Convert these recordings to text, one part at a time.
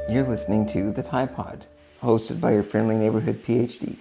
You're listening to the TyePod, hosted by your friendly neighborhood PhD.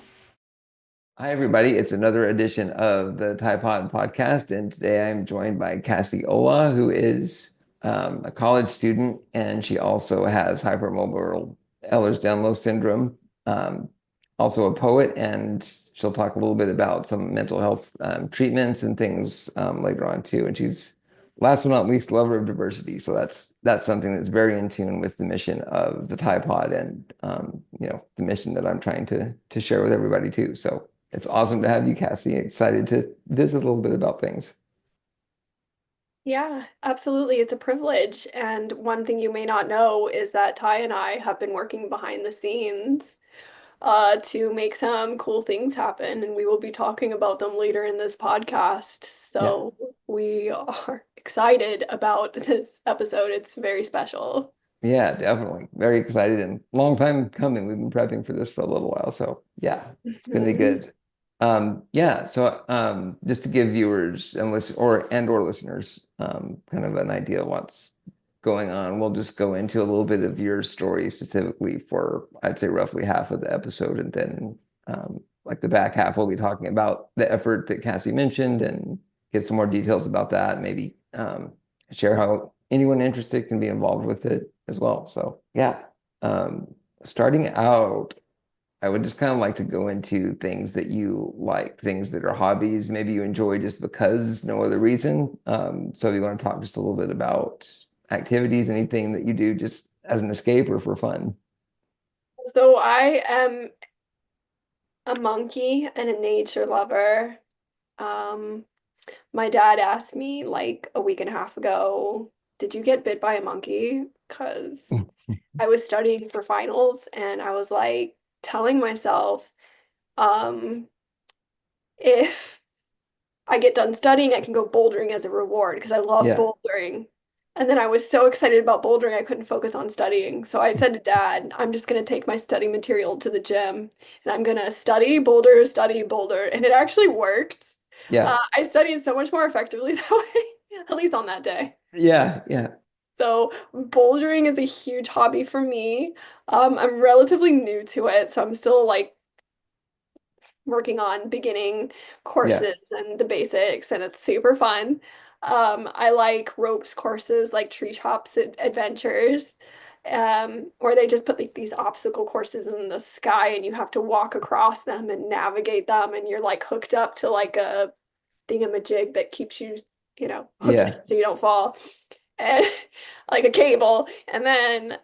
Hi, everybody. It's another edition of the TyePod podcast, and today I'm joined by Kassy Ola, who is a college student, and she also has hypermobile Ehlers Danlos Syndrome, um, also a poet, and she'll talk a little bit about some mental health treatments and things later on too. And she's last but not least, lover of diversity. So that's something that's very in tune with the mission of the TyePod and the mission that I'm trying to share with everybody too. So it's awesome to have you, Kassy. Excited to visit a little bit about things. Yeah, absolutely. It's a privilege. And one thing you may not know is that Ty and I have been working behind the scenes to make some cool things happen. And we will be talking about them later in this podcast. Yeah. So we are excited about this episode. It's very special. Yeah, definitely. Very excited and long time coming. We've been prepping for this for a little while. So yeah, it's gonna be Mhm. good. Just to give viewers and or listeners kind of an idea of what's going on, we'll just go into a little bit of your story specifically for I'd say roughly half of the episode, and then like the back half we'll be talking about the effort that Kassy mentioned and give some more details about that, maybe share how anyone interested can be involved with it as well. So yeah, starting out, I would just kind of like to go into things that you like, things that are hobbies, maybe you enjoy just because no other reason. So if you want to talk just a little bit about activities, anything that you do just as an escape or for fun. So I am a monkey and a nature lover. Um, My dad asked me like a week and a half ago, did you get bit by a monkey? Because I was studying for finals and I was like telling myself, um, if I get done studying, I can go bouldering as a reward because I love Yeah. bouldering. And then I was so excited about bouldering, I couldn't focus on studying. So I said to dad, I'm just going to take my study material to the gym and I'm going to study, boulder. And it actually worked. Yeah. I studied so much more effectively that way, at least on that day. Yeah. Yeah. So bouldering is a huge hobby for me. I'm relatively new to it, so I'm still like working on beginning Yeah. courses and the basics, and it's super fun. I like ropes courses like treetops adventures, where they just put like these obstacle courses in the sky and you have to walk across them and navigate them, and you're like hooked up to like a thingamajig that keeps you, hooked Yeah. so you don't fall, and like a cable. And then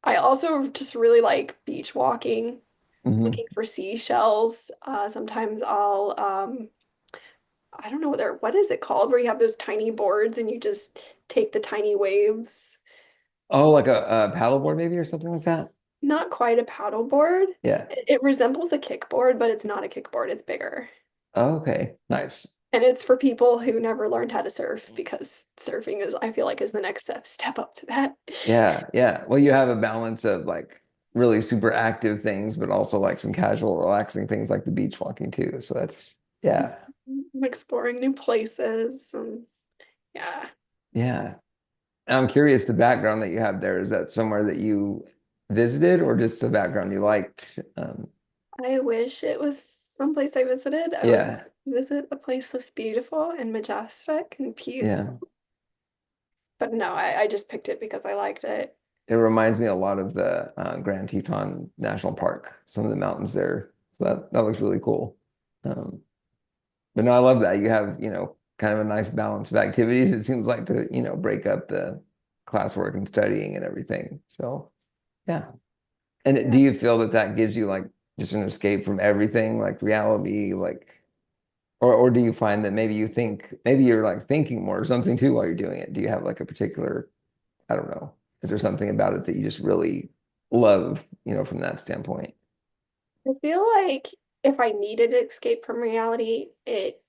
I also just really like beach walking, Hmm. looking for seashells. Sometimes I'll I don't know what is it called where you have those tiny boards and you just take the tiny waves. Oh, like a paddleboard maybe or something like that. Not quite a paddle board. Yeah. It resembles a kickboard, but it's not a kickboard, it's bigger. Okay. Nice. And it's for people who never learned how to surf because surfing is, I feel like, is the next step up to that. Yeah, yeah. Well, you have a balance of like really super active things, but also like some casual, relaxing things like the beach walking too. So that's, yeah, I'm exploring new places and yeah. yeah. And I'm curious, the background that you have there, is that somewhere that you visited or just a background you liked? I wish it was someplace I visited. I would Yeah, visit a place that's beautiful and majestic and yeah. peaceful. But no, I just picked it because I liked it. It reminds me a lot of the Grand Teton National Park, some of the mountains there. So that looks really cool. Um, but no, I love that. You have, kind of a nice balance of activities. It seems like to, break up the classwork and studying and everything. So, yeah. And Yeah. do you feel that that gives you like just an escape from everything, like reality, like, or do you find that maybe you're like thinking more or something too while you're doing it? Do you have like a particular, I don't know, is there something about it that you just really love, from that standpoint? I feel like if I needed to escape from reality, it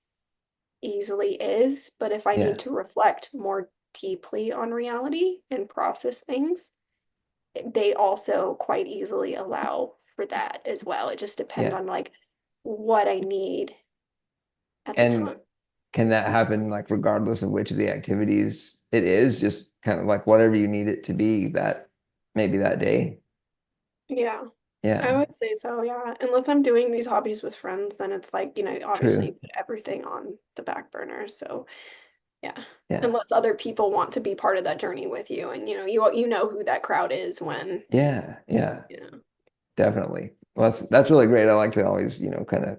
easily is. But if I need Yeah. to reflect more deeply on reality and process things, they also quite easily allow for that as well. It just depends Yeah. on like what I need at the time. And can that happen like regardless of which of the activities it is, just kind of like whatever you need it to be that maybe that day? Yeah. I Yeah, would say so, yeah. Unless I'm doing these hobbies with friends, then it's like, obviously true. you put everything on the back burner. So, yeah. Yeah, Unless other people want to be part of that journey with you and you know who that crowd is when, yeah, yeah, you know. definitely. Well, that's really great. I like to always, kind of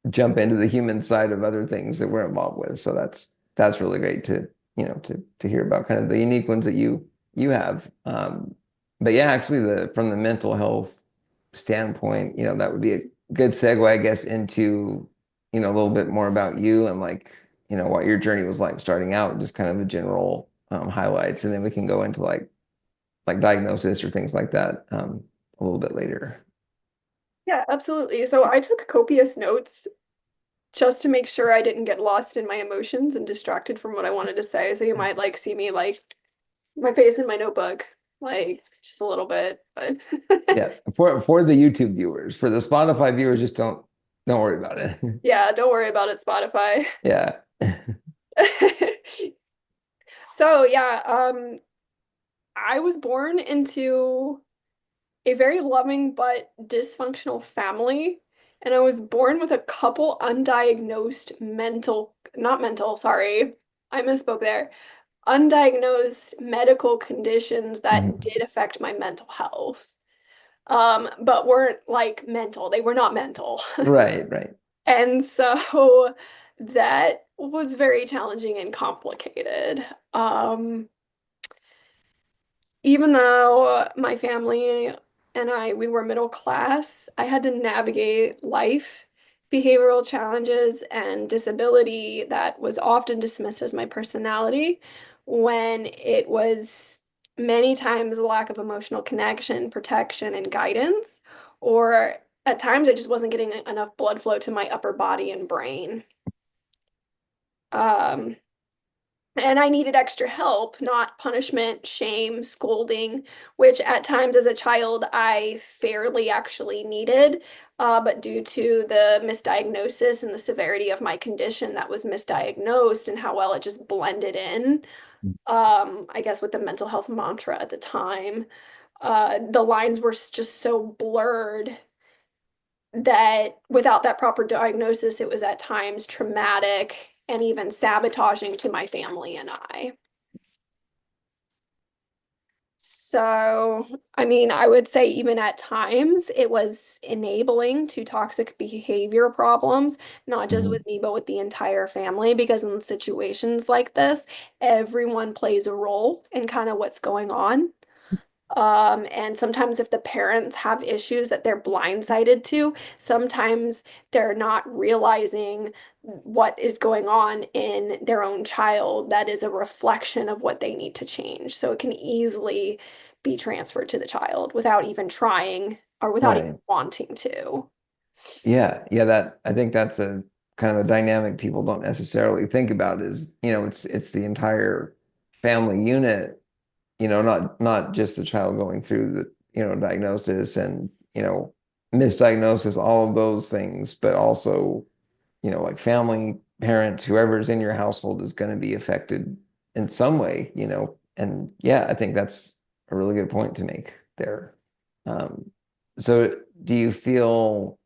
jump into the human side of other things that we're involved with. So that's really great to, to hear about kind of the unique ones that you have. But yeah, actually from the mental health standpoint, that would be a good segue, I guess, into, a little bit more about you and like, what your journey was like starting out, and just kind of a general highlights. And then we can go into like diagnosis or things like that a little bit later. Yeah, absolutely. So I took copious notes just to make sure I didn't get lost in my emotions and distracted from what I wanted to say. So you might like see me like my face in my notebook, like just a little bit, but Yeah, for the YouTube viewers, for the Spotify viewers, just don't worry about it. yeah, don't worry about it, Spotify. Yeah. So yeah, I was born into a very loving but dysfunctional family, and I was born with a couple undiagnosed not mental, sorry, I misspoke there. Undiagnosed medical conditions that Mhm. did affect my mental health. But weren't like mental. They were not mental. Right, right. And so that was very challenging and complicated. Even though my family and we were middle class, I had to navigate life, behavioral challenges, and disability that was often dismissed as my personality when it was many times a lack of emotional connection, protection, and guidance, or at times I just wasn't getting enough blood flow to my upper body and brain. Um, And I needed extra help, not punishment, shame, scolding, which at times as a child I fairly actually needed. But due to the misdiagnosis and the severity of my condition that was misdiagnosed and how well it just blended in, I guess with the mental health mantra at the time, the lines were just so blurred that without that proper diagnosis, it was at times traumatic and even sabotaging to my family and I. So, I mean, I would say even at times it was enabling to toxic behavior problems, not just Mhm. with me, but with the entire family, because in situations like this, everyone plays a role in kind of what's going on. And sometimes if the parents have issues that they're blindsided to, sometimes they're not realizing what is going on in their own child that is a reflection of what they need to change. So it can easily be transferred to the child without even trying or without even Right. wanting to. Yeah, yeah, that I think that's a kind of a dynamic people don't necessarily think about is, it's the entire family unit, not just the child going through the, diagnosis and, misdiagnosis, all of those things, but also, like family, parents, whoever's in your household is going to be affected in some way, And yeah, I think that's a really good point to make there. Um, so do you feel,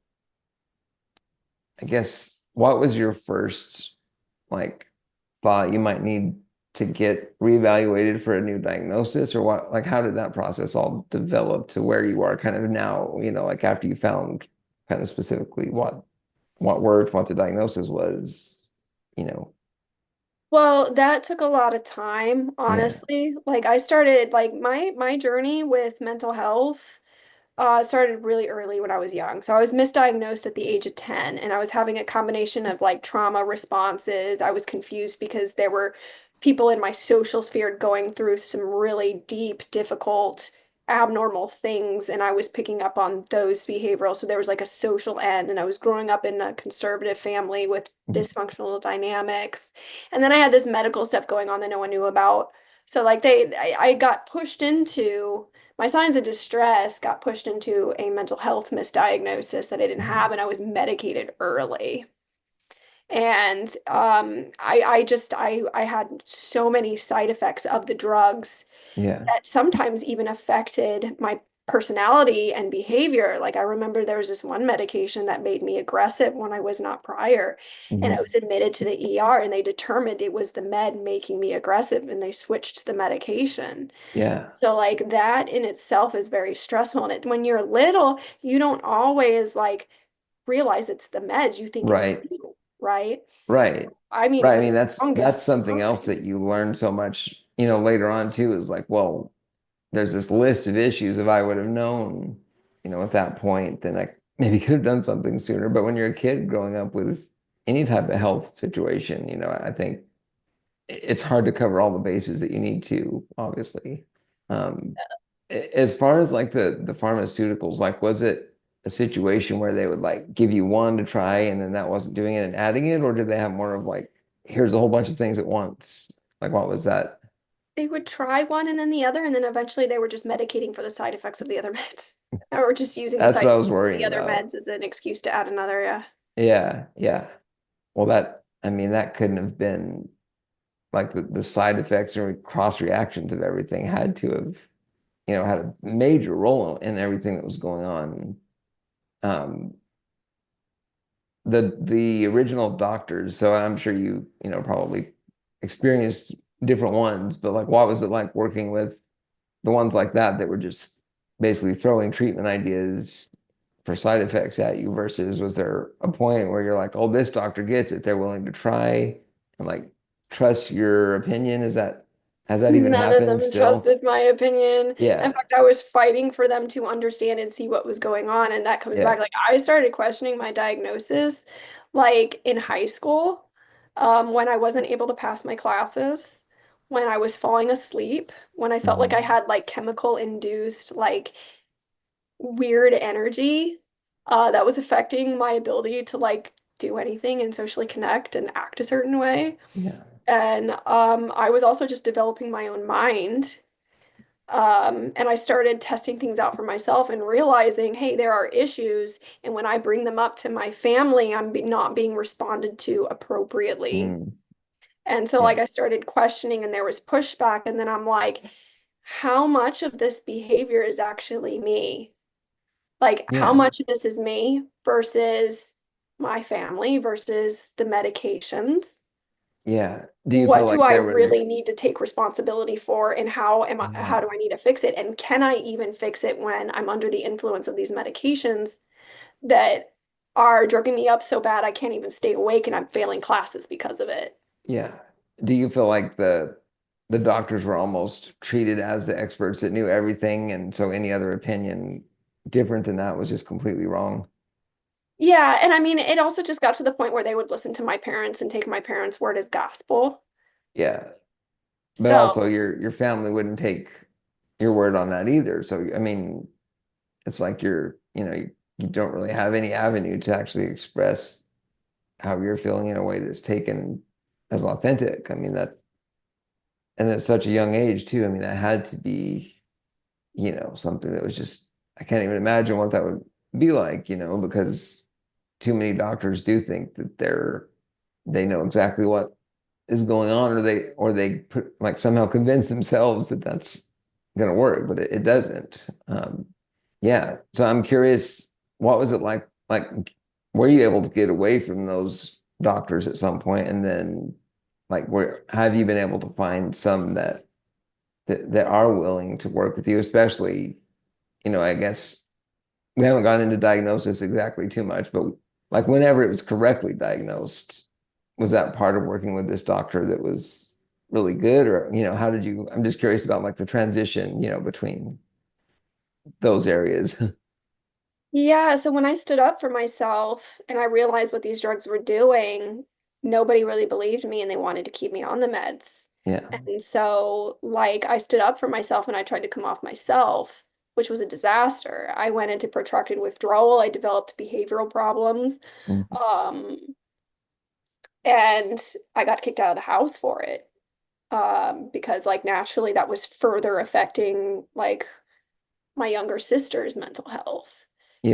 I guess, what was your first like thought you might need to get reevaluated for a new diagnosis, or what, like how did that process all develop to where you are kind of now, like after you found kind of specifically what worked, what the diagnosis was, you know? Well, that took a lot of time, Yeah. honestly. Like I started like my journey with mental health started really early when I was young. So I was misdiagnosed at the age of 10, and I was having a combination of like trauma responses. I was confused because there were people in my social sphere going through some really deep, difficult, abnormal things, and I was picking up on those behavioral. So there was like a social end, and I was growing up in a conservative family with dysfunctional dynamics. And then I had this medical stuff going on that no one knew about. So like I got pushed into my signs of distress got pushed into a mental health misdiagnosis that I didn't have, and I was medicated early. And I had so many side effects of the drugs Yeah. that sometimes even affected my personality and behavior. Like I remember there was this one medication that made me aggressive when I was not prior. And I Mhm. was admitted to the ER and they determined it was the med making me aggressive and they switched the medication. Yeah. So like that in itself is very stressful. And when you're little, you don't always like realize it's the meds. You think it's Right. you, right? So, Right. I mean, Right. I for the mean, that's longest something else time, that you learn so much, later on too, is like, well, there's this list of issues. If I would have known, at that point, then I maybe could have done something sooner. But when you're a kid growing up with any type of health situation, I think it's hard to cover all the bases that you need to, obviously. Um, as far as like the pharmaceuticals, like was it a situation where they would like give you one to try and then that wasn't doing it and adding it, or did they have more of like, here's a whole bunch of things at once? Like what was that? they would try one and then the other, and then eventually they were just medicating for the side effects of the other meds. Or just using the That's side what I was effects of worrying the other about. meds as an excuse to add another, yeah. Yeah, yeah. Well, I mean, that couldn't have been like the side effects or cross reactions of everything had to have, had a major role in everything that was going on. Um, the original doctors, so I'm sure probably experienced different ones, but like what was it like working with the ones like that were just basically throwing treatment ideas for side effects at you versus was there a point where you're like, oh, this doctor gets it, they're willing to try and like trust your opinion? Has that even None of happened them still? trusted my opinion. In Yeah, fact, I was fighting for them to understand and see what was going on. And that comes back, yeah. like, I started questioning my diagnosis, like in high school, when I wasn't able to pass my classes, when I was falling asleep, when I felt like I Mhm. had like chemical induced, like weird energy, that was affecting my ability to like do anything and socially connect and act a certain way. Yeah, And I was also just developing my own mind. And I started testing things out for myself and realizing, hey, there are issues. And when I bring them up to my family, not being responded to appropriately. mm, And so, yeah, like, I started questioning, and there was pushback. And then I'm like, how much of this behavior is actually me? Like, how yeah, much of this is me versus my family versus the medications? yeah. Do you feel What do like I there really was need to take responsibility for and how do Mhm. I need to fix it? And can I even fix it when I'm under the influence of these medications that are drugging me up so bad I can't even stay awake and I'm failing classes because of it? Yeah. Do you feel like the doctors were almost treated as the experts that knew everything, and so any other opinion different than that was just completely wrong? Yeah, and I mean it also just got to the point where they would listen to my parents and take my parents' word as gospel. Yeah. But So, also your family wouldn't take your word on that either. So I mean, it's like you don't really have any avenue to actually express how you're feeling in a way that's taken as authentic. I mean that and at such a young age too. I mean, that had to be something that was just, I can't even imagine what that would be like, because too many doctors do think that they know exactly what is going on, or they put like somehow convince themselves that that's going to work, but it doesn't. Yeah. So I'm curious, what was it like? Like, were you able to get away from those doctors at some point, and then like, where have you been able to find some that are willing to work with you, especially, I guess we haven't gone into diagnosis exactly too much, but like whenever it was correctly diagnosed, was that part of working with this doctor that was really good? Or, how did you, I'm just curious about like the transition, between those areas. yeah, so when I stood up for myself and I realized what these drugs were doing, nobody really believed me and they wanted to keep me on the meds. Yeah. And so, like, I stood up for myself and I tried to come off myself, which was a disaster. I went into protracted withdrawal. I developed behavioral problems. Mhm. Um, and I got kicked out of the house for it. Because like naturally that was further affecting like my younger sister's mental health.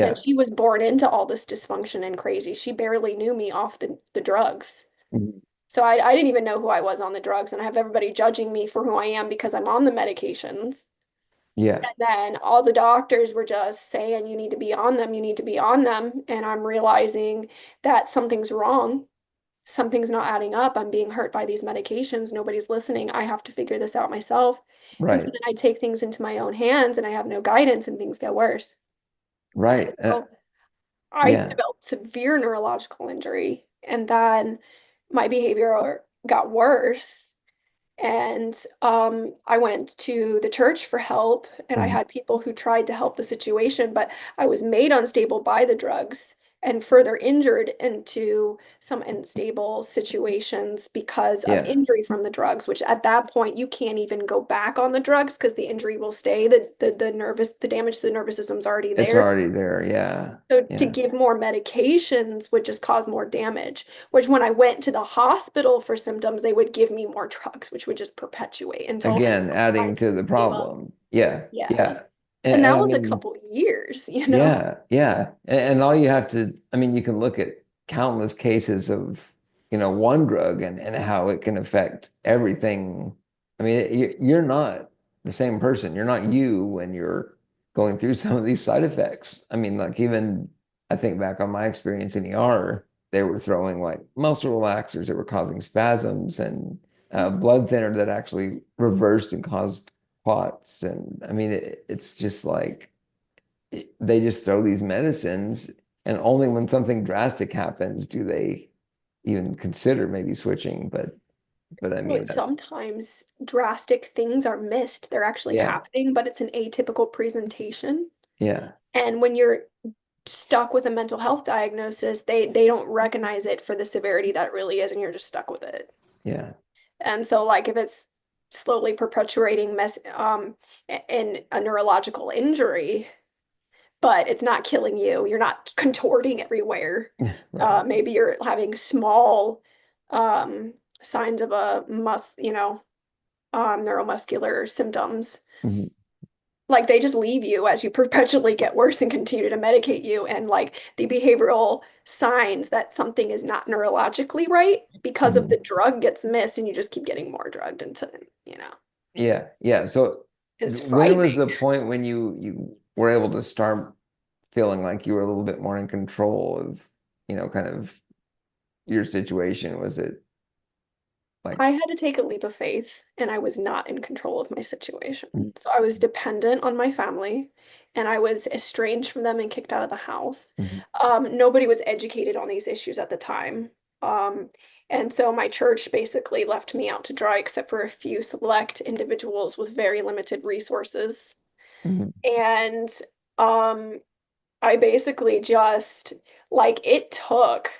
And Yeah. she was born into all this dysfunction and crazy. She barely knew me off the drugs. Mhm. So I didn't even know who I was on the drugs, and I have everybody judging me for who I am because I'm on the medications. Yeah. Then all the doctors were just saying, you need to be on them, you need to be on them. And I'm realizing that something's wrong. Something's not adding up. I'm being hurt by these medications. Nobody's listening. I have to figure this out myself. And so Right. then I take things into my own hands and I have no guidance and things get worse. And Right. so I Yeah. developed severe neurological injury. And then my behavior got worse. And I went to the church for help, and I Mhm. had people who tried to help the situation, but I was made unstable by the drugs and further injured into some unstable situations because of Yeah. injury from the drugs, which at that point you can't even go back on the drugs because the injury will stay. The damage to the nervous system's already It's there. already there. Yeah. So to Yeah. give more medications would just cause more damage, which when I went to the hospital for symptoms, they would give me more drugs, which would just perpetuate until Again, I adding to the gave up. problem. Yeah. Yeah. Yeah. And And that I was a mean, couple years, you know? yeah, yeah. And all you have to, I mean, you can look at countless cases of, one drug and how it can affect everything. I mean, you're not the same person. You're not you when you're going through some of these side effects. I mean, like even I think back on my experience in ER, they were throwing like muscle relaxers that were causing spasms and blood thinner that actually reversed and caused clots. And I mean, it's just like, they just throw these medicines, and only when something drastic happens do they even consider maybe switching. But I mean But that's sometimes drastic things are missed. They're actually yeah, happening, but it's an atypical presentation. yeah, And when you're stuck with a mental health diagnosis, they don't recognize it for the severity that it really is, and you're just stuck with it. yeah, And so like if it's slowly perpetuating in a neurological injury, but it's not killing you, you're not contorting everywhere. right. Maybe you're having small um signs of a neuromuscular symptoms. Mhm, Like they just leave you as you perpetually get worse and continue to medicate you, and like the behavioral signs that something is not neurologically right because of the mhm. drug gets missed and you just keep getting more drugged into, Yeah, yeah. So it's when was frightening. the point when you were able to start feeling like you were a little bit more in control of, kind of your situation? Was it like I had to take a leap of faith and I was not in control of my situation. Mhm, So I was dependent on my family and I was estranged from them and kicked out of the house. mhm, Nobody was educated on these issues at the time. Um, and so my church basically left me out to dry except for a few select individuals with very limited resources. mhm, And um, I basically just, like, it took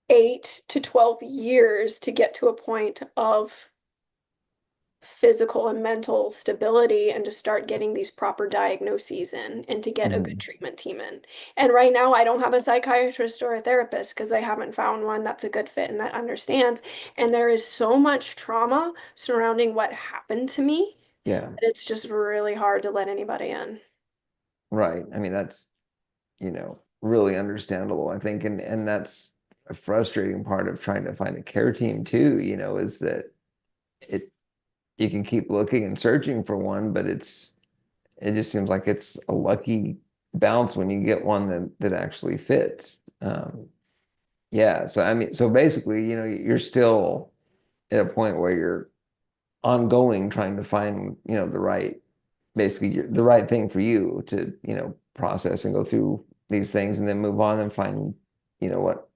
8 to 12 years to get to a point of physical and mental stability and to start getting these proper diagnoses in and to get a good mhm. treatment team in. And right now, I don't have a psychiatrist or a therapist because I haven't found one that's a good fit and that understands. And there is so much trauma surrounding what happened to me Yeah, that it's just really hard to let anybody in. right. I mean that's really understandable, I think. And that's a frustrating part of trying to find a care team too, is that it you can keep looking and searching for one, but it just seems like it's a lucky bounce when you get one that actually fits. Yeah, so I mean, so basically, you're still at a point where you're ongoing trying to find, basically the right thing for you to, process and go through these things and then move on and find, what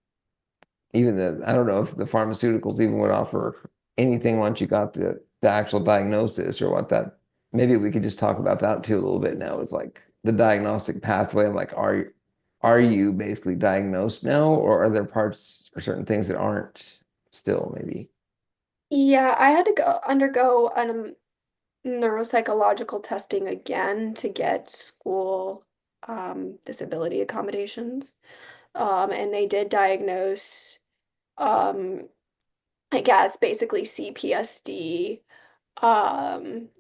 even I don't know if the pharmaceuticals even would offer anything once you got the actual diagnosis or what that, maybe we could just talk about that too a little bit now is like the diagnostic pathway, like are you basically diagnosed now or are there parts or certain things that aren't still maybe? Yeah, I had to go undergo neuropsychological testing again to get school disability accommodations. And they did diagnose, um, I guess, basically CPSD.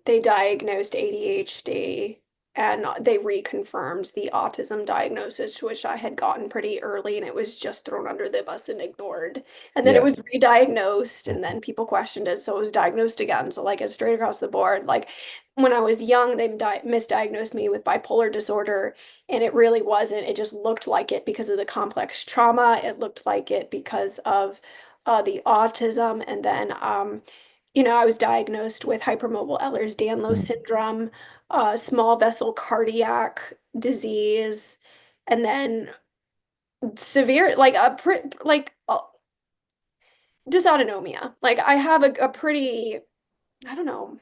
They diagnosed ADHD. and they reconfirmed the autism diagnosis, which I had gotten pretty early, and it was just thrown under the bus and ignored. And then it Yeah. was re-diagnosed, and then people questioned it, so it was diagnosed again. So like it's straight across the board. Like when I was young, they misdiagnosed me with bipolar disorder, and it really wasn't. It just looked like it because of the complex trauma. It looked like it because of the autism, and then I was diagnosed with hypermobile Ehlers Danlos Mhm. syndrome, small vessel cardiac disease, and then severe, like dysautonomia. Like I have a pretty, I don't know,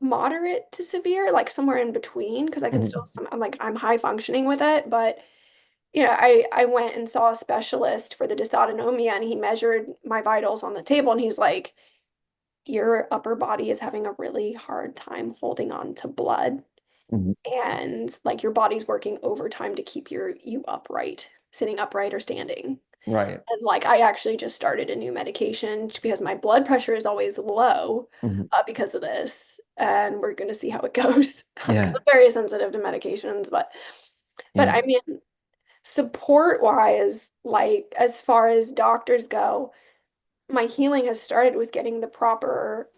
moderate to severe, like somewhere in between, because I can still Mhm. I'm high functioning with it, but I went and saw a specialist for the dysautonomia, and he measured my vitals on the table, and he's like, your upper body is having a really hard time holding on to blood, Mhm. and like your body's working overtime to keep you upright, sitting upright or standing. Right. And like I actually just started a new medication because my blood pressure is always low Mhm. because of this, and we're going to see how it goes because Yeah. I'm very sensitive to medications. But Yeah. I mean, support wise, like as far as doctors go, my healing has started with getting the proper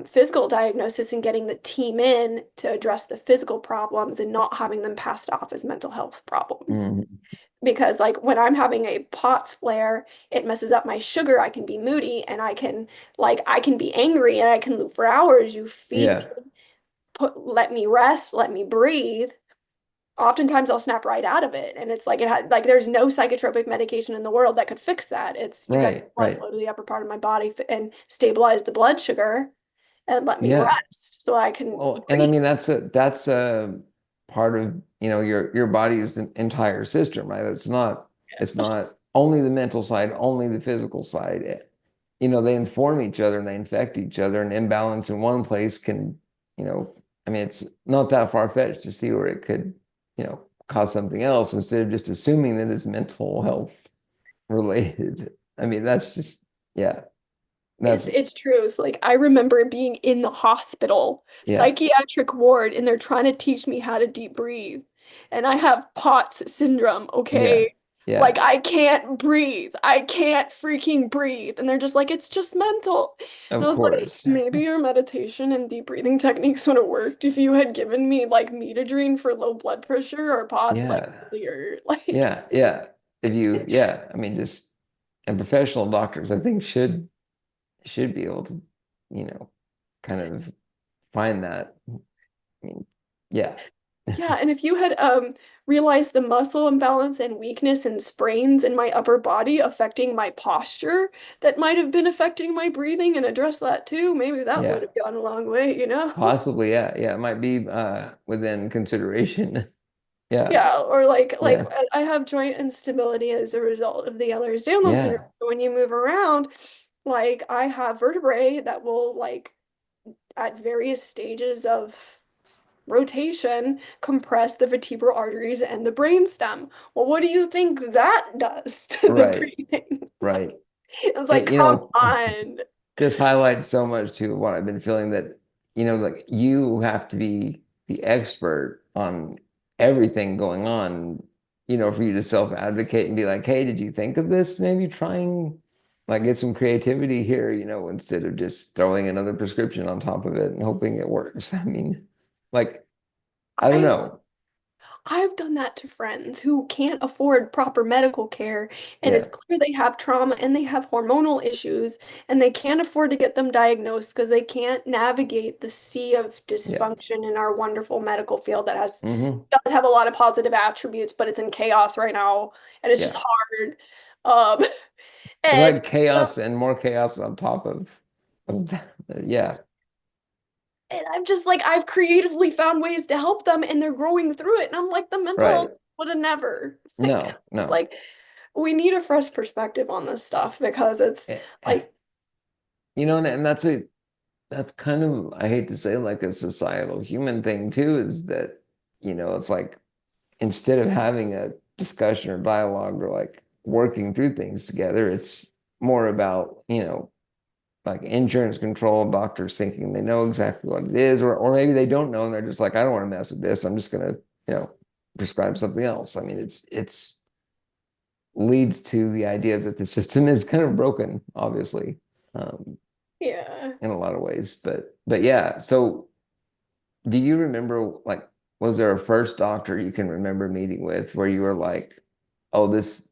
physical diagnosis and getting the team in to address the physical problems and not having them passed off as mental health problems. Mhm. Because like when I'm having a POTS flare, it messes up my sugar. I can be moody, and I can be angry, and I can loop for hours. You feed me, Yeah. let me rest, let me breathe. Oftentimes I'll snap right out of it. And it's like it had like there's no psychotropic medication in the world that could fix that. It's you got to Right. blood Right. flow to the upper part of my body and stabilize the blood sugar and let me Yeah. rest so I can Well, and I breathe. mean that's a part of, your body's entire system, right? It's not only the mental side, only the physical side. They inform each other and they infect each other. An imbalance in one place can, I mean, it's not that far-fetched to see where it could, cause something else instead of just assuming that it's mental health related. I mean, that's just, yeah, It's that's, it's true. So like I remember being in the hospital, yeah, psychiatric ward, and they're trying to teach me how to deep breathe. And I have POTS syndrome, yeah, okay? Like yeah, I can't breathe. I can't freaking breathe. And they're just like, it's just mental. And I of was like, course. maybe your meditation and deep breathing techniques would have worked if you had given me like Metadrine for low blood pressure or POTS like Yeah. earlier. Like Yeah, yeah. I mean, just and professional doctors, I think should be able to, you know, kind of find that. I mean, yeah, yeah, and if you had realized the muscle imbalance and weakness and sprains in my upper body affecting my posture, that might have been affecting my breathing and address that too, maybe that would yeah, have gone a long way, you know? possibly, yeah, yeah. It might be within consideration. Yeah, Yeah, or like yeah, I have joint instability as a result of the Ehlers-Danlos syndrome. yeah, So when you move around, like I have vertebrae that will like at various stages of rotation compress the vertebral arteries and the brainstem. Well, what do you think that does to the right, breathing? right. Like, it was like, It, come on. this highlights so much too what I've been feeling that, like you have to be the expert on everything going on, for you to self-advocate and be like, hey, did you think of this? Maybe trying like get some creativity here, instead of just throwing another prescription on top of it and hoping it works. I mean, like, I don't I've know. I've done that to friends who can't afford proper medical care, and it's Yeah, clear they have trauma and they have hormonal issues, and they can't afford to get them diagnosed because they can't navigate the sea of yeah. dysfunction in our wonderful medical field that Hmm. does have a lot of positive attributes, but it's in chaos right now, and it's just Yeah. hard. Um, and Right. Chaos and more chaos on top of that. Yeah. and I'm just like, I've creatively found ways to help them, and they're growing through it, and I'm like, the mental health Right. would have never. Like, No, it's no. like we need a fresh perspective on this stuff because it's Eh, eh. like And that's kind of, I hate to say, like a societal human thing too, is that, it's like instead of having a discussion or dialogue or like working through things together, it's more about, like insurance control doctors thinking they know exactly what it is, or maybe they don't know and they're just like, I don't want to mess with this. I'm just gonna, you know, prescribe something else. I mean, it's leads to the idea that the system is kind of broken, obviously, um, Yeah. in a lot of ways. But yeah, so do you remember like was there a first doctor you can remember meeting with where you were like, oh, this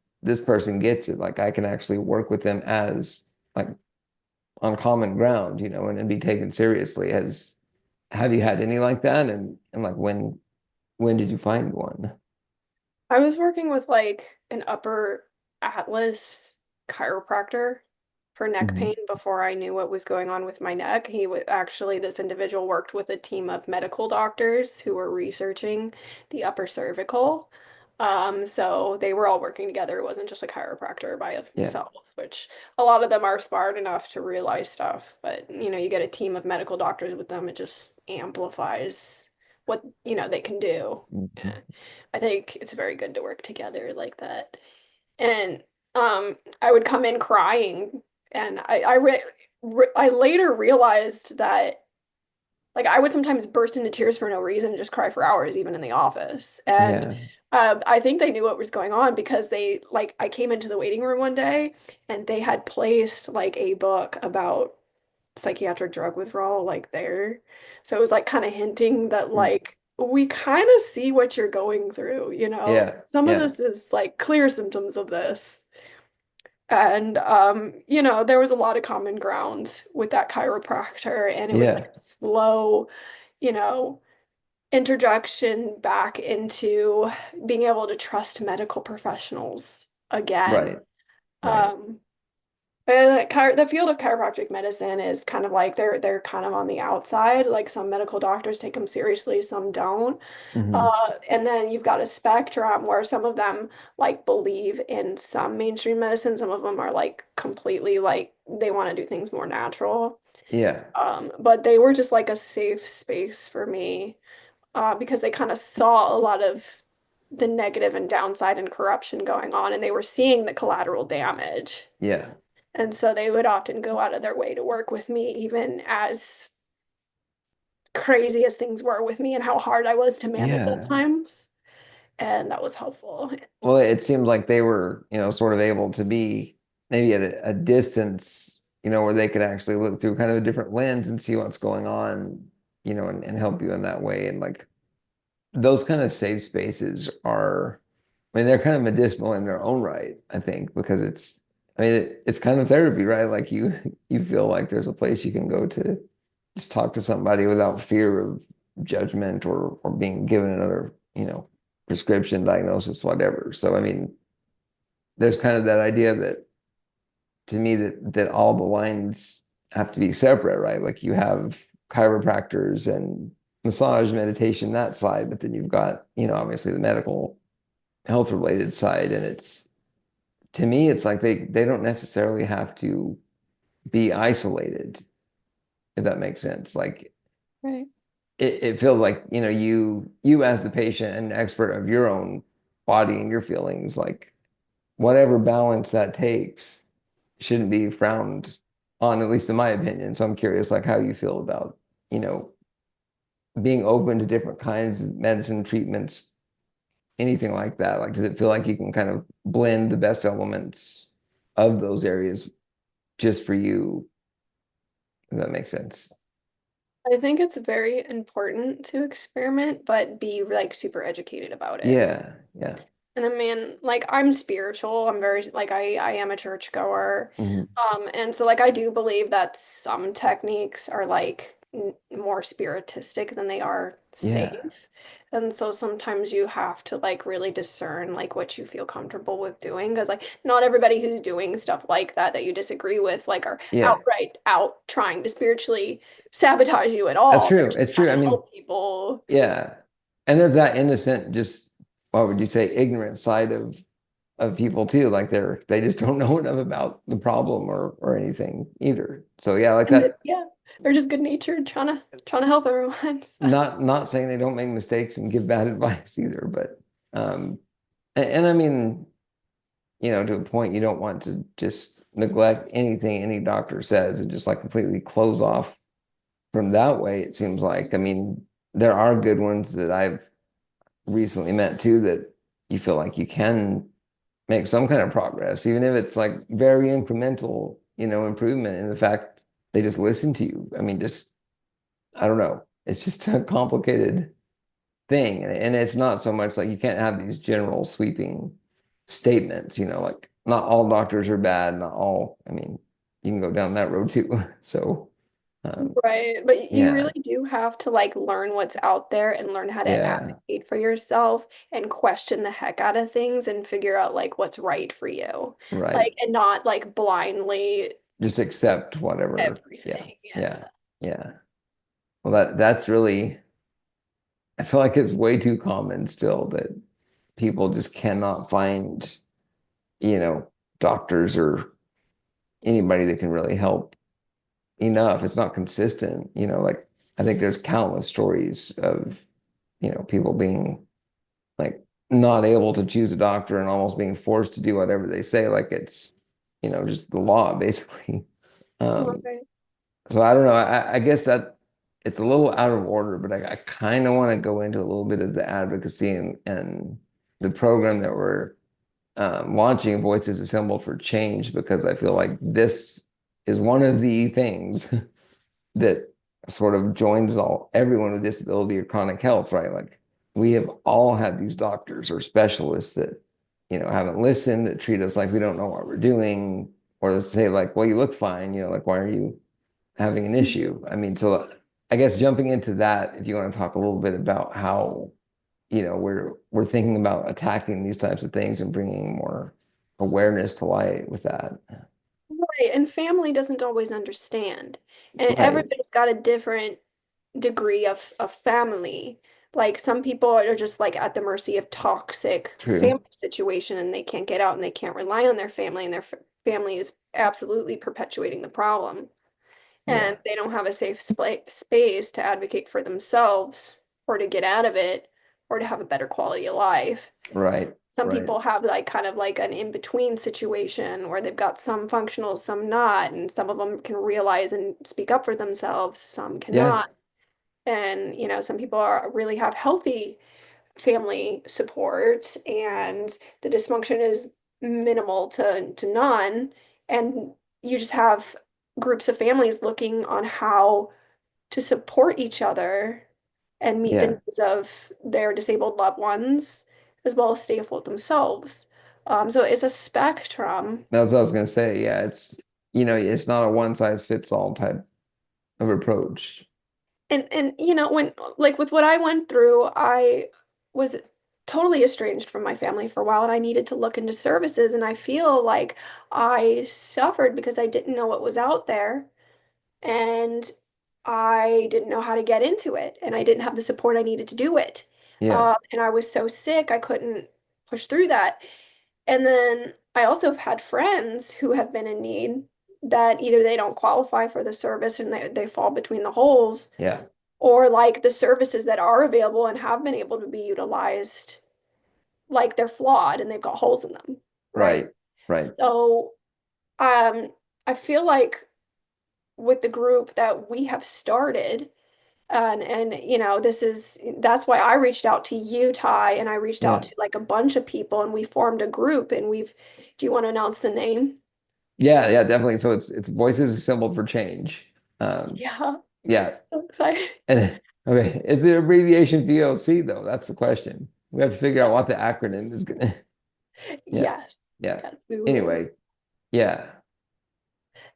person gets it. Like I can actually work with them as like on common ground, and be taken seriously. Have you had any like that? And like when did you find one? I was working with like an upper Atlas chiropractor for neck Hmm. pain before I knew what was going on with my neck. He was actually, this individual worked with a team of medical doctors who were researching the upper cervical. So they were all working together. It wasn't just a chiropractor by Yeah. himself, which a lot of them are smart enough to realize stuff. But you get a team of medical doctors with them, it just amplifies what they can do. Hmm. Yeah. I think it's very good to work together like that. And I would come in crying, and I later realized that like I would sometimes burst into tears for no reason and just cry for hours, even in the office. And Yeah. I think they knew what was going on because they like I came into the waiting room one day and they had placed like a book about psychiatric drug withdrawal like there. So it was like kind of hinting that Mm. like we kind of see what you're going through, you know? Yeah. Some of Yeah. this is like clear symptoms of this. And there was a lot of common ground with that chiropractor, and it was like Yeah. a slow, you know, interjection back into being able to trust medical professionals again. Right. Right. Um, and the field of chiropractic medicine is kind of like they're kind of on the outside. Like some medical doctors take them seriously, some don't. Hmm. And then you've got a spectrum where some of them like believe in some mainstream medicine, some of them are like completely like they want to do things more natural. Yeah. But they were just like a safe space for me because they kind of saw a lot of the negative and downside and corruption going on, and they were seeing the collateral damage. Yeah. And so they would often go out of their way to work with me, even as crazy as things were with me and how hard I was to manage at Yeah. times. And that was helpful. Well, it seemed like they were, sort of able to be maybe at a distance, where they could actually look through kind of a different lens and see what's going on, and help you in that way. And like those kind of safe spaces are, I mean, they're kind of medicinal in their own right, I think, because I mean, it's kind of therapy, right? Like you feel like there's a place you can go to just talk to somebody without fear of judgment or being given another, prescription, diagnosis, whatever. So, I mean, there's kind of that idea that to me that all the lines have to be separate, right? Like you have chiropractors and massage, meditation, that side, but then you've got, obviously the medical health related side. And it's to me, it's like they don't necessarily have to be isolated, if that makes sense. Like Right. it feels like, you as the patient and expert of your own body and your feelings, like whatever balance that takes shouldn't be frowned on, at least in my opinion. So I'm curious, like how you feel about, you know, being open to different kinds of medicine treatments, anything like that. Like, does it feel like you can kind of blend the best elements of those areas just for you? If that makes sense. I think it's very important to experiment, but be like super educated about it. Yeah, yeah. And I mean, like I'm spiritual. I'm very like I am a churchgoer. Hmm. And so like I do believe that some techniques are like more spiritistic than they are Yeah, safe. And so sometimes you have to like really discern like what you feel comfortable with doing because like not everybody who's doing stuff like that you disagree with like are yeah. outright out trying to spiritually sabotage you at That's all. They're true. just It's trying true. I to mean, help people. yeah. And there's that innocent, just what would you say, ignorant side of people too. Like they just don't know enough about the problem or anything either. So yeah, like And that. yeah, they're just good natured, trying to help everyone. So, Not saying they don't make mistakes and give bad advice either, but and I mean, to a point, you don't want to just neglect anything any doctor says and just like completely close off from that way, it seems like. I mean, there are good ones that I've recently met too that you feel like you can make some kind of progress, even if it's like very incremental, improvement in the fact they just listen to you. I mean, just, I don't know. It's just a complicated thing. And it's not so much like you can't have these general sweeping statements, like not all doctors are bad, not all, I mean, you can go down that road too. So, Right. But you yeah, really do have to like learn what's out there and learn how to yeah, advocate for yourself and question the heck out of things and figure out like what's right for you. right. Like, and not like blindly Just accept whatever. Yeah, everything. yeah, Yeah. yeah. Well, that's really, I feel like it's way too common still that people just cannot find, you know, doctors or anybody that can really help enough. It's not consistent, like I think there's countless stories of, people being like not able to choose a doctor and almost being forced to do whatever they say, like it's, just the law basically. Um, Right. so I don't know. I guess that it's a little out of order, but I kind of want to go into a little bit of the advocacy and the program that we're launching Voices Assembled for Change because I feel like this is one of the things that sort of joins everyone with disability or chronic health, right? Like we have all had these doctors or specialists that, haven't listened, that treat us like we don't know what we're doing, or they say like, well, you look fine, like why are you having an issue? I mean, so I guess jumping into that, if you want to talk a little bit about how, we're thinking about attacking these types of things and bringing more awareness to light with that. Right. And family doesn't always understand. And Right. everybody's got a different degree of family. Like some people are just like at the mercy of toxic family True. situation and they can't get out and they can't rely on their family and their family is absolutely perpetuating the problem. And Yeah. they don't have a safe space to advocate for themselves or to get out of it or to have a better quality of life. Right. Some Right. people have like kind of like an in-between situation where they've got some functional, some not, and some of them can realize and speak up for themselves, some Yeah. cannot. And, some people really have healthy family support and the dysfunction is minimal to none. And you just have groups of families looking on how to support each other and meet the Yeah. needs of their disabled loved ones, as well as stay afloat themselves. So it's a spectrum. That's what I was gonna say. Yeah, it's not a one size fits all type of approach. And when like with what I went through, I was totally estranged from my family for a while and I needed to look into services and I feel like I suffered because I didn't know what was out there and I didn't know how to get into it and I didn't have the support I needed to do it. Yeah. And I was so sick I couldn't push through that. And then I also have had friends who have been in need that either they don't qualify for the service and they fall between the holes Yeah. or like the services that are available and have been able to be utilized, like they're flawed and they've got holes in them, right? Right. Right. So, I feel like with the group that we have started, and that's why I reached out to you, Ty, and I reached out Yeah. to like a bunch of people, and we formed a group, and do you want to announce the name? Yeah. Yeah. Definitely. So it's Voices Assembled for Change. Um, Yeah, I'm yeah. so excited. And okay, is the abbreviation VOC though? That's the question. We have to figure out what the acronym is gonna. Yeah. Yes, Yeah. yes, we will. Anyway. Yeah.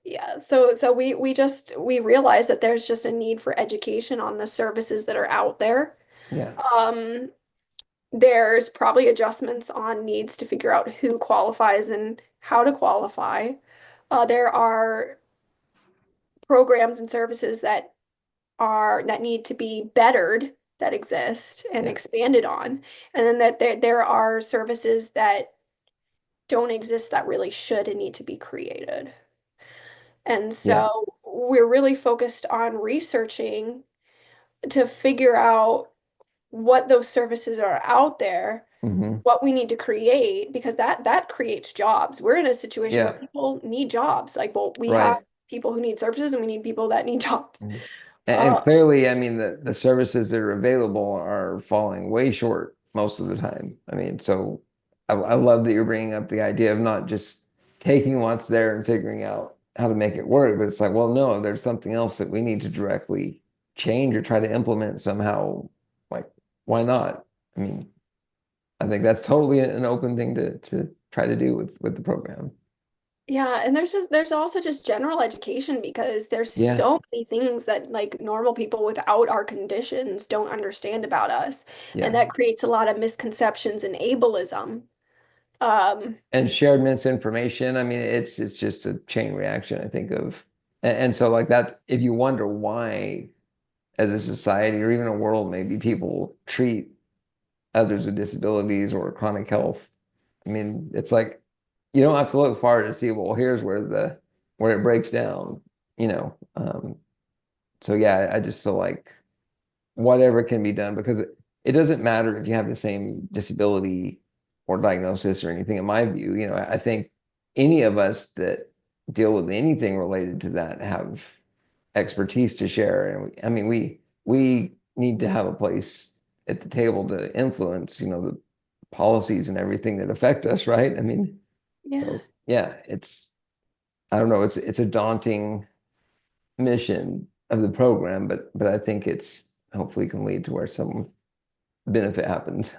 Yeah, so we realize that there's just a need for education on the services that are out there. Yeah. Um, there's probably adjustments on needs to figure out who qualifies and how to qualify. There are programs and services that need to be bettered that exist and Yeah. expanded on, and then that there are services that don't exist that really should and need to be created. And Yeah. so we're really focused on researching to figure out what those services are out there Hmm. what we need to create, because that creates jobs. We're in a situation where Yeah, people need jobs. Like, well, we have right. people who need services and we need people that need jobs. Mhm. And Uh, clearly, I mean, the services that are available are falling way short most of the time. I mean, so I love that you're bringing up the idea of not just taking what's there and figuring out how to make it work, but it's like, well, no, there's something else that we need to directly change or try to implement somehow. Like, why not? I mean, I think that's totally an open thing to try to do with the program. yeah, and there's also just general education, because there's Yeah, so many things that like normal people without our conditions don't understand about us. And yeah. that creates a lot of misconceptions and ableism. Um, And shared misinformation. I mean, it's just a chain reaction, I think of, and so like that. If you wonder why, as a society or even a world, maybe people treat others with disabilities or chronic health. I mean, it's like you don't have to look far to see. Well, here's where it breaks down. You know. So yeah, I just feel like whatever can be done because it doesn't matter if you have the same disability or diagnosis or anything. In my view, I think any of us that deal with anything related to that have expertise to share. And I mean, we need to have a place at the table to influence, the policies and everything that affect us, right? I mean, yeah. so yeah, I don't know, it's a daunting mission of the program, but I think it's hopefully can lead to where some benefit happens.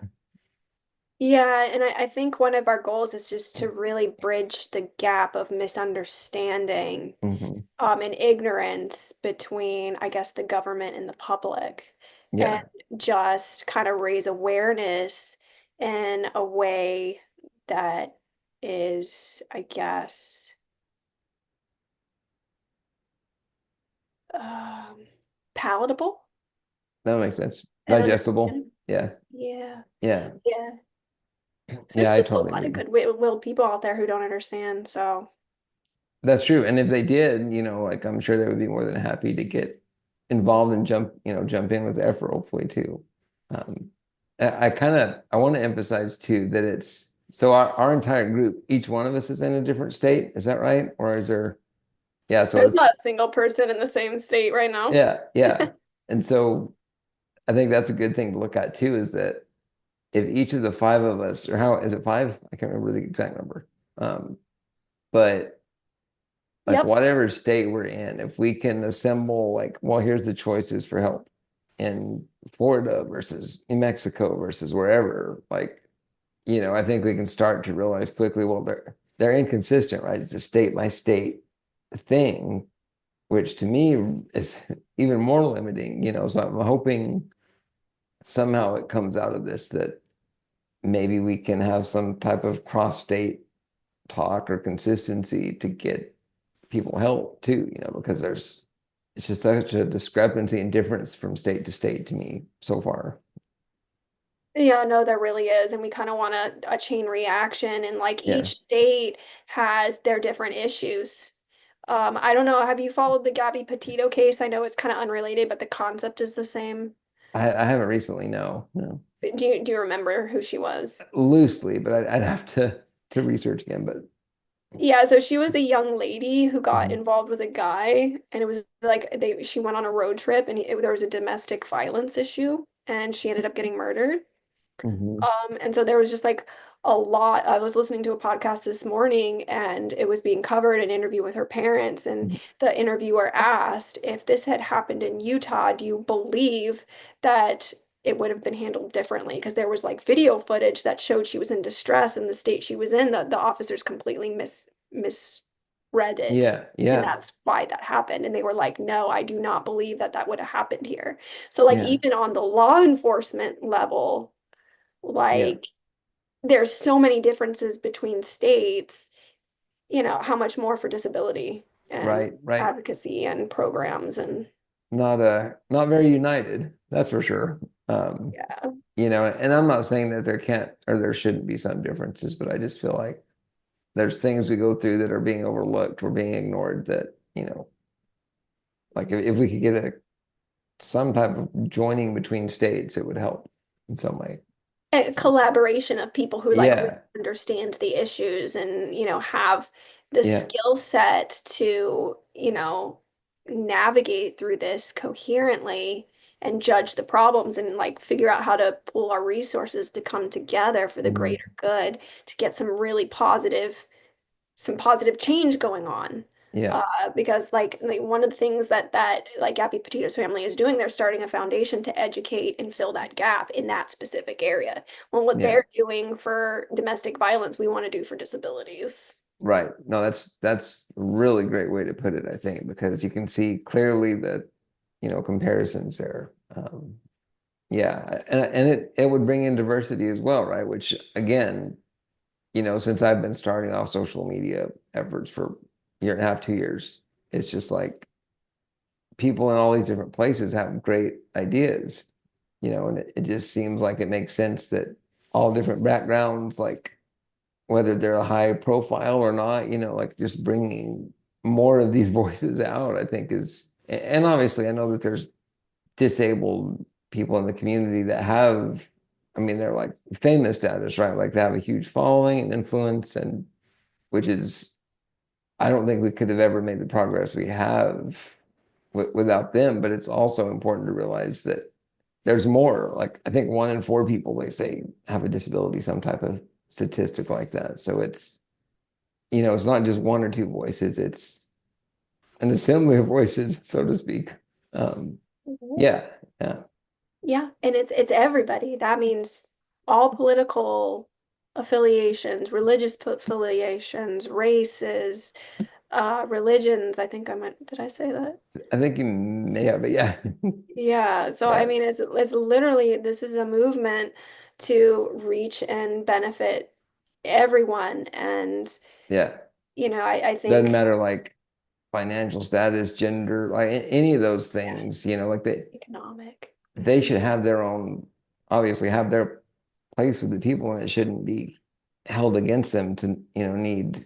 Yeah, and I think one of our goals is just to really bridge the gap of misunderstanding Hmm. and ignorance between, I guess, the government and the public, and Yeah, just kind of raise awareness in a way that is, I guess, um, palatable that makes sense. and Digestible. understandable. Yeah, Yeah, yeah, yeah. So yeah, there's I just a totally lot of agree. goodwill people out there who don't understand. So, That's true. And if they did, like I'm sure they would be more than happy to get involved and jump in with the effort, hopefully too. Um, I want to emphasize too that it's so our entire group, each one of us is in a different state. Is that right? Or is there, yeah, so there's not it's a single person in the same state right now. yeah, yeah. And so I think that's a good thing to look at too, is that if each of the five of us, or how is it five? I can't remember the exact number. But like Yep. whatever state we're in, if we can assemble like, well, here's the choices for help in Florida versus New Mexico versus wherever, like, I think we can start to realize quickly, well, they're inconsistent, right? It's a state by state thing, which to me is even more limiting, so I'm hoping somehow it comes out of this that maybe we can have some type of cross-state talk or consistency to get people help too, because it's just such a discrepancy and difference from state to state to me so far. Yeah, no, there really is. And we kind of want a chain reaction. And like Yeah. each state has their different issues. I don't know. Have you followed the Gabby Petito case? I know it's kind of unrelated, but the concept is the same. I haven't recently, no, Do you remember who she was? loosely, but I'd have to research again. But Yeah, so she was a young lady who got mhm, involved with a guy, and it was like she went on a road trip, and there was a domestic violence issue, and she ended up getting murdered. mhm, And so there was just like a lot. I was listening to a podcast this morning and it was being covered an interview with her parents. And mhm. the interviewer asked, if this had happened in Utah, do you believe that it would have been handled differently? Because there was like video footage that showed she was in distress in the state she was in, that the officers completely misread it. Yeah, And yeah, that's why that happened. And they were like, no, I do not believe that that would have happened here. So, like, yeah, even on the law enforcement level, yeah. like there's so many differences between states, how much more for disability and Right, right. advocacy and programs and Not very united, that's for sure. Um, yeah. and I'm not saying that there can't or there shouldn't be some differences, but I just feel like there's things we go through that are being overlooked or being ignored that, like if we could get some type of joining between states, it would help in some way. a collaboration of people who like really Yeah, understand the issues and, have the yeah, skill set to, navigate through this coherently and judge the problems and like figure out how to pull our resources to come together for the mhm, greater good to get some positive change going on. yeah, Because like one of the things that like Gabby Petito's family is doing, they're starting a foundation to educate and fill that gap in that specific area. Well, what yeah. they're doing for domestic violence, we want to do for disabilities. Right. No, that's a really great way to put it, I think, because you can see clearly the, comparisons there. Yeah, and it would bring in diversity as well, right? Which again, since I've been starting off social media efforts for a year and a half, 2 years, it's just like people in all these different places have great ideas, and it just seems like it makes sense that all different backgrounds, like whether they're a high profile or not, like just bringing more of these voices out, I think is, and obviously I know that there's disabled people in the community that have, I mean, they're like famous status, right? Like they have a huge following and influence, and which is, I don't think we could have ever made the progress we have without them. But it's also important to realize that there's more. Like I think 1 in 4 people, they say, have a disability, some type of statistic like that. So it's not just 1 or 2 voices, it's an assembly of voices, so to speak. Um, Mhm. yeah, yeah, Yeah, and it's everybody. That means all political affiliations, religious affiliations, races, religions. I think I meant, did I say that? I think you may have it. Yeah, Yeah, so I yeah, mean it's literally this is a movement to reach and benefit everyone. And yeah. I Doesn't think matter like financial status, gender, like any of those yeah, things, like economic. they Mhm. should have their own, obviously have their place with the people, and it shouldn't be held against them to, need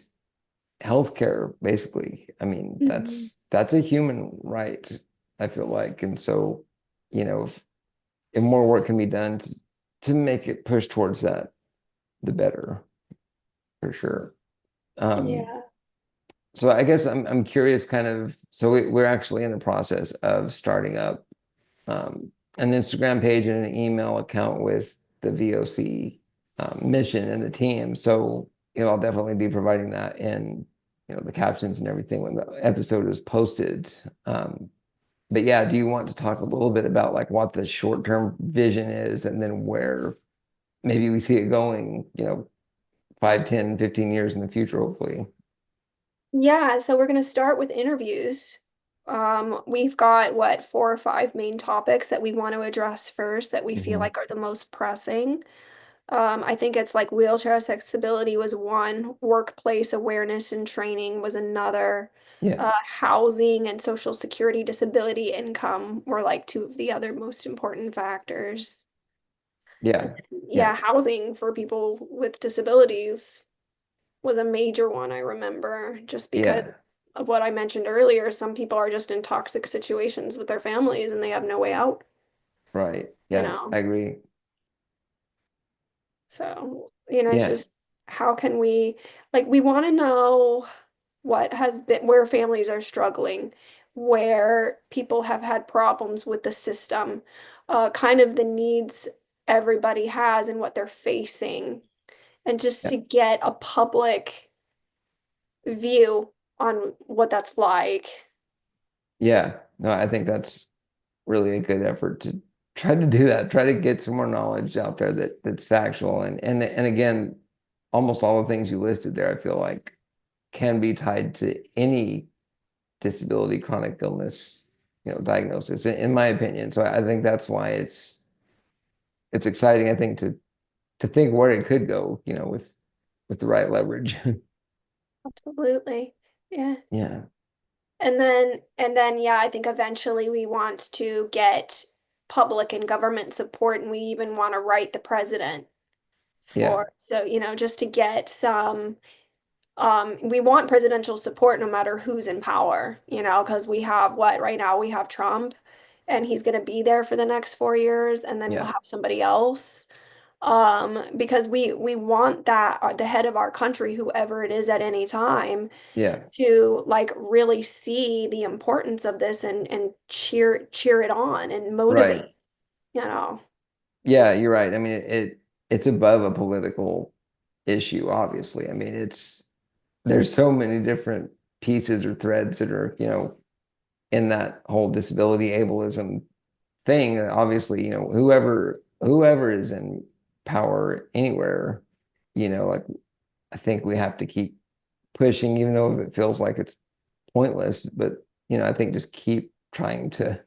healthcare, basically. I mean, Mhm. that's a human right, I feel like. And so, if more work can be done to make it push towards that, the better, for sure. Um, Yeah. so I guess I'm curious, kind of. So we're actually in the process of starting up an Instagram page and an email account with the VOC mission and the team. So I'll definitely be providing that in the captions and everything when the episode is posted. But yeah, do you want to talk a little bit about like what the short-term vision is, and then where maybe we see it going, 5, 10, 15 years in the future, hopefully? Yeah, so we're going to start with interviews. We've got what, 4 or 5 main topics that we want to address first that we feel Hmm. like are the most pressing. I think it's like wheelchair accessibility was one, workplace awareness and training was another, Yeah, housing and social security disability income were like two of the other most important factors. And yeah, yeah, yeah, housing for people with disabilities was a major one, I remember, just because yeah, of what I mentioned earlier. Some people are just in toxic situations with their families and they have no way out, right. you Yeah, I know? agree. So, it's Yeah, just how can we, like, we want to know what has been, where families are struggling, where people have had problems with the system, kind of the needs everybody has and what they're facing, and just yeah, to get a public view on what that's like. yeah. No, I think that's really a good effort to try to do that. Try to get some more knowledge out there that's factual, and again, almost all the things you listed there, I feel like can be tied to any disability, chronic illness, diagnosis, in my opinion. So I think that's why it's exciting, I think, to think where it could go, with the right leverage. Absolutely. Yeah. Yeah, And then yeah, I think eventually we want to get public and government support, and we even want to write the president yeah, for, so just to get some, we want presidential support no matter who's in power, because we have what right now we have Trump and he's going to be there for the next 4 years, and then we'll yeah, have somebody else. Because we want that the head of our country, whoever it is at any time, Yeah. to like really see the importance of this and cheer it on and Right. motivate, you know. Yeah, you're right. I mean, it's above a political issue, obviously. I mean, there's so many different pieces or threads that are, in that whole disability ableism thing. Obviously, whoever is in power anywhere, like I think we have to keep pushing, even though it feels like it's pointless. But I think just keep trying to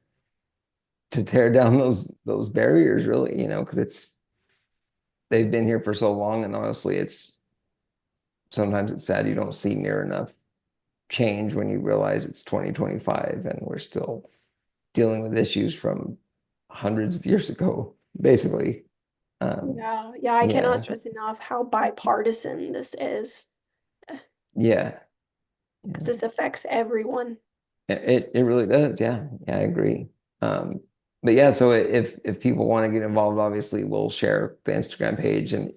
tear down those barriers, really, because they've been here for so long, and honestly, sometimes it's sad you don't see near enough change when you realize it's 2025 and we're still dealing with issues from hundreds of years ago, basically. Um, Yeah, yeah, I cannot yeah, stress enough how bipartisan this is, yeah, because yeah. this affects everyone. It really does. Yeah, yeah, I agree. Um, but yeah, so if people want to get involved, obviously we'll share the Instagram page, and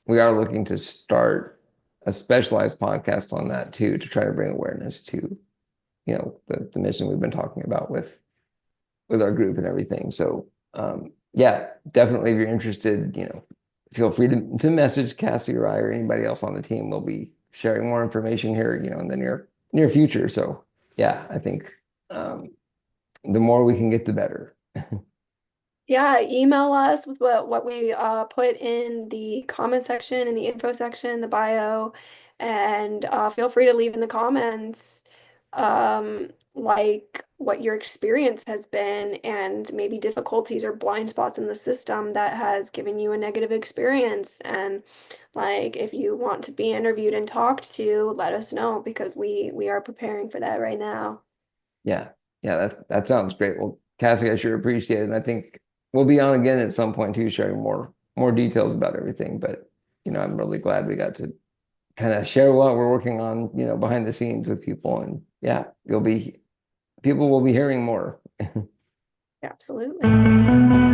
we are looking to start a specialized podcast on that too, to try to bring awareness to the mission we've been talking about with our group and everything. So yeah, definitely if you're interested, feel free to message Kassy or I or anybody else on the team. We'll be sharing more information here, in the near future. So yeah, I think um, the more we can get, the better. Yeah, email us with what we put in the comment section, in the info section, the bio, and feel free to leave in the comments like what your experience has been and maybe difficulties or blind spots in the system that has given you a negative experience. And like if you want to be interviewed and talked to, let us know because we are preparing for that right now. Yeah, yeah, that sounds great. Well, Kassy, I sure appreciate it. And I think we'll be on again at some point too, sharing more details about everything. But I'm really glad we got to kind of share what we're working on, behind the scenes with people. And yeah, people will be hearing more. Absolutely.